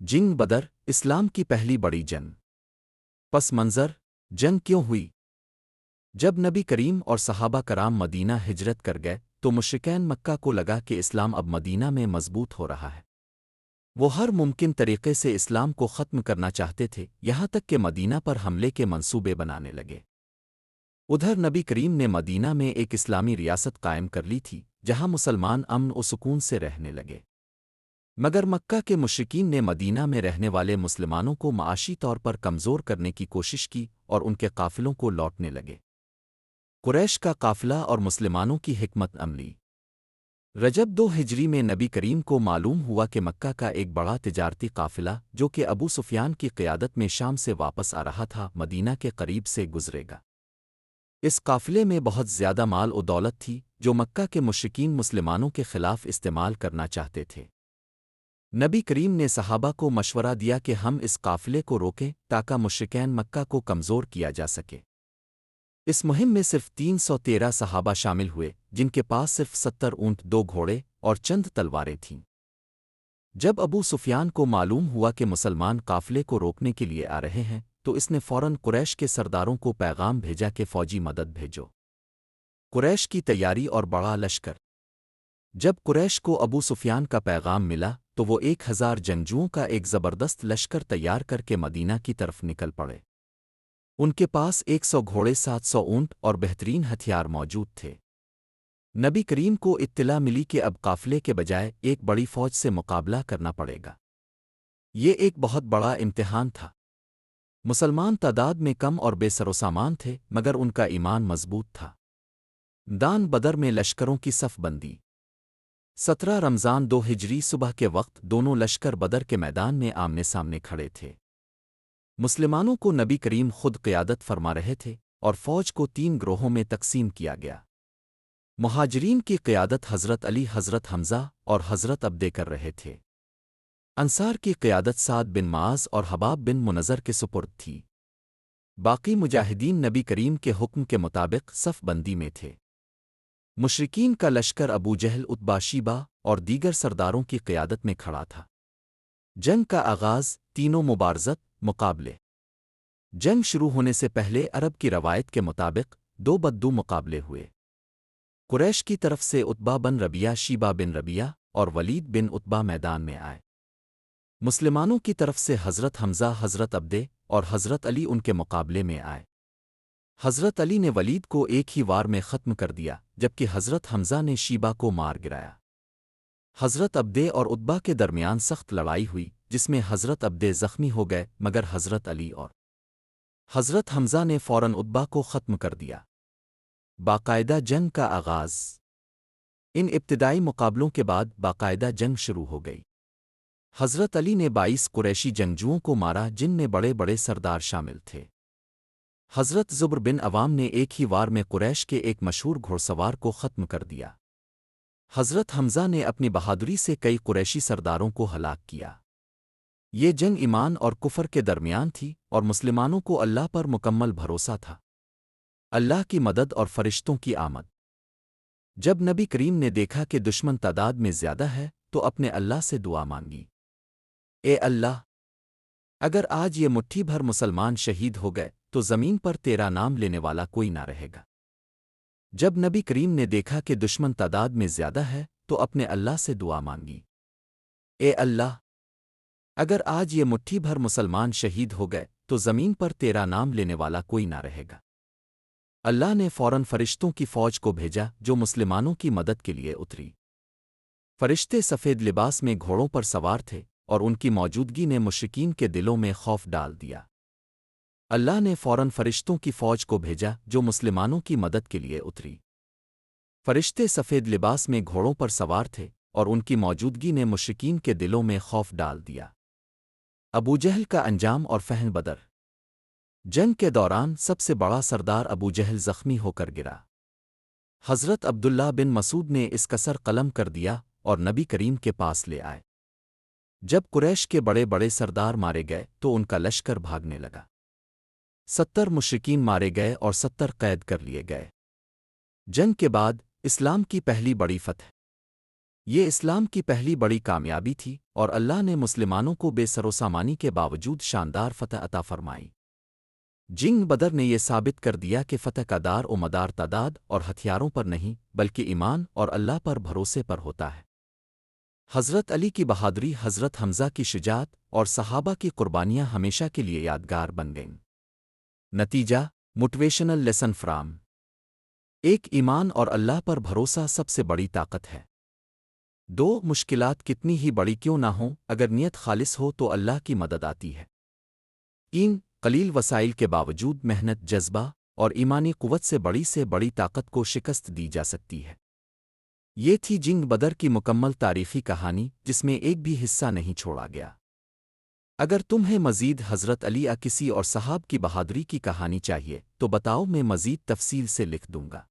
جنگ بدر اسلام کی پہلی بڑی جنگ۔ پس منظر جنگ کیوں ہوئی؟ جب نبی کریم اور صحابہ کرام مدینہ ہجرت کر گئے تو مشرکین مکہ کو لگا کہ اسلام اب مدینہ میں مضبوط ہو رہا ہے۔ وہ ہر ممکن طریقے سے اسلام کو ختم کرنا چاہتے تھے، یہاں تک کہ مدینہ پر حملے کے منصوبے بنانے لگے۔ ادھر نبی کریم نے مدینہ میں ایک اسلامی ریاست قائم کر لی تھی جہاں مسلمان امن و سکون سے رہنے لگے، مگر مکہ کے مشرکین نے مدینہ میں رہنے والے مسلمانوں کو معاشی طور پر کمزور کرنے کی کوشش کی اور ان کے قافلوں کو لوٹنے لگے۔ قریش کا قافلہ اور مسلمانوں کی حکمت عملی۔ رجب 2 ہجری میں نبی کریم کو معلوم ہوا کہ مکہ کا ایک بڑا تجارتی قافلہ جو کہ ابو سفیان کی قیادت میں شام سے واپس آ رہا تھا مدینہ کے قریب سے گزرے گا۔ اس قافلے میں بہت زیادہ مال و دولت تھی جو مکہ کے مشرکین مسلمانوں کے خلاف استعمال کرنا چاہتے تھے۔ نبی کریم نے صحابہ کو مشورہ دیا کہ ہم اس قافلے کو روکیں تاکہ مشرکین مکہ کو کمزور کیا جا سکے۔ اس مہم میں صرف 313 صحابہ شامل ہوئے جن کے پاس صرف 70 اونٹ، 2 گھوڑے اور چند تلواریں تھیں۔ جب ابو سفیان کو معلوم ہوا کہ مسلمان قافلے کو روکنے کے لیے آ رہے ہیں تو اس نے فوراً قریش کے سرداروں کو پیغام بھیجا کہ فوجی مدد بھیجو۔ قریش کی تیاری اور بڑا لشکر۔ جب قریش کو ابو سفیان کا پیغام ملا تو وہ 1000 جنگجوؤں کا ایک زبردست لشکر تیار کر کے مدینہ کی طرف نکل پڑے۔ ان کے پاس 100 گھوڑے، 700 اونٹ اور بہترین ہتھیار موجود تھے۔ نبی کریم کو اطلاع ملی کہ اب قافلے کے بجائے ایک بڑی فوج سے مقابلہ کرنا پڑے گا۔ یہ ایک بہت بڑا امتحان تھا۔ مسلمان تعداد میں کم اور بے سر و سامان تھے مگر ان کا ایمان مضبوط تھا۔ دان بدر میں لشکروں کی صف بندی۔ 17 رمضان 2 ہجری صبح کے وقت دونوں لشکر بدر کے میدان میں آمنے سامنے کھڑے تھے۔ مسلمانوں کو نبی کریم خود قیادت فرما رہے تھے اور فوج کو 3 گروہوں میں تقسیم کیا گیا۔ مہاجرین کی قیادت حضرت علی، حضرت حمزہ اور حضرت عبدے کر رہے تھے۔ انصار کی قیادت سعد بن معاذ اور حباب بن منذر کے سپرد تھی۔ باقی مجاہدین نبی کریم کے حکم کے مطابق صف بندی میں تھے۔ مشرکین کا لشکر ابو جہل، عتبہ، شیبہ اور دیگر سرداروں کی قیادت میں کھڑا تھا۔ جنگ کا آغاز، تینوں مبارزت، مقابلے۔ جنگ شروع ہونے سے پہلے عرب کی روایت کے مطابق 2 بدو مقابلے ہوئے۔ قریش کی طرف سے عتبہ بن ربیعہ، شیبہ بن ربیعہ اور ولید بن عتبہ میدان میں آئے۔ مسلمانوں کی طرف سے حضرت حمزہ، حضرت عبدے اور حضرت علی ان کے مقابلے میں آئے۔ حضرت علی نے ولید کو ایک ہی وار میں ختم کر دیا جبکہ حضرت حمزہ نے شیبہ کو مار گرایا۔ حضرت عبدے اور عتبہ کے درمیان سخت لڑائی ہوئی جس میں حضرت عبدے زخمی ہو گئے مگر حضرت علی اور حضرت حمزہ نے فوراً عتبہ کو ختم کر دیا۔ باقاعدہ جنگ کا آغاز۔ ان ابتدائی مقابلوں کے بعد باقاعدہ جنگ شروع ہو گئی۔ حضرت علی نے 22 قریشی جنگجوؤں کو مارا جن میں بڑے بڑے سردار شامل تھے۔ حضرت زبر بن عوام نے ایک ہی وار میں قریش کے ایک مشہور گھوڑ سوار کو ختم کر دیا۔ حضرت حمزہ نے اپنی بہادری سے کئی قریشی سرداروں کو ہلاک کیا۔ یہ جنگ ایمان اور کفر کے درمیان تھی اور مسلمانوں کو اللہ پر مکمل بھروسہ تھا۔ اللہ کی مدد اور فرشتوں کی آمد۔ جب نبی کریم نے دیکھا کہ دشمن تعداد میں زیادہ ہے تو اپنے اللہ سے دعا مانگی، اے اللہ، اگر آج یہ مٹھی بھر مسلمان شہید ہو گئے تو زمین پر تیرا نام لینے والا کوئی نہ رہے گا۔ جب نبی کریم نے دیکھا کہ دشمن تعداد میں زیادہ ہے تو اپنے اللہ سے دعا مانگی، اے اللہ، اگر آج یہ مٹھی بھر مسلمان شہید ہو گئے تو زمین پر تیرا نام لینے والا کوئی نہ رہے گا۔ اللہ نے فوراً فرشتوں کی فوج کو بھیجا جو مسلمانوں کی مدد کے لیے اتری۔ فرشتے سفید لباس میں گھوڑوں پر سوار تھے اور ان کی موجودگی نے مشرکین کے دلوں میں خوف ڈال دیا۔ اللہ نے فوراً فرشتوں کی فوج کو بھیجا جو مسلمانوں کی مدد کے لیے اتری۔ فرشتے سفید لباس میں گھوڑوں پر سوار تھے اور ان کی موجودگی نے مشرکین کے دلوں میں خوف ڈال دیا۔ ابو جہل کا انجام اور فہم بدر۔ جنگ کے دوران سب سے بڑا سردار ابو جہل زخمی ہو کر گرا۔ حضرت عبداللہ بن مسعود نے اس کا سر قلم کر دیا اور نبی کریم کے پاس لے آئے۔ جب قریش کے بڑے بڑے سردار مارے گئے تو ان کا لشکر بھاگنے لگا۔ 70 مشرکین مارے گئے اور 70 قید کر لیے گئے۔ جنگ کے بعد اسلام کی پہلی بڑی فتح۔ یہ اسلام کی پہلی بڑی کامیابی تھی اور اللہ نے مسلمانوں کو بے سر و سامانی کے باوجود شاندار فتح عطا فرمائی۔ جنگ بدر نے یہ ثابت کر دیا کہ فتح کا دار و مدار تعداد اور ہتھیاروں پر نہیں بلکہ ایمان اور اللہ پر بھروسے پر ہوتا ہے۔ حضرت علی کی بہادری، حضرت حمزہ کی شجاعت اور صحابہ کی قربانیاں ہمیشہ کے لیے یادگار بن گئیں۔ نتیجہ، موٹیویشنل لیسن فرام ایک، ایمان اور اللہ پر بھروسہ سب سے بڑی طاقت ہے۔ دو، مشکلات کتنی ہی بڑی کیوں نہ ہوں، اگر نیت خالص ہو تو اللہ کی مدد آتی ہے۔ تین، قلیل وسائل کے باوجود محنت، جذبہ اور ایمانی قوت سے بڑی طاقت کو شکست دی جا سکتی ہے۔ یہ تھی جنگ بدر کی مکمل تاریخی کہانی، جس میں ایک بھی حصہ نہیں چھوڑا گیا۔ اگر تمہیں مزید حضرت علی کسی اور صحاب کی بہادری کی کہانی چاہیے تو بتاؤ، میں مزید تفصیل سے لکھ دوں گا۔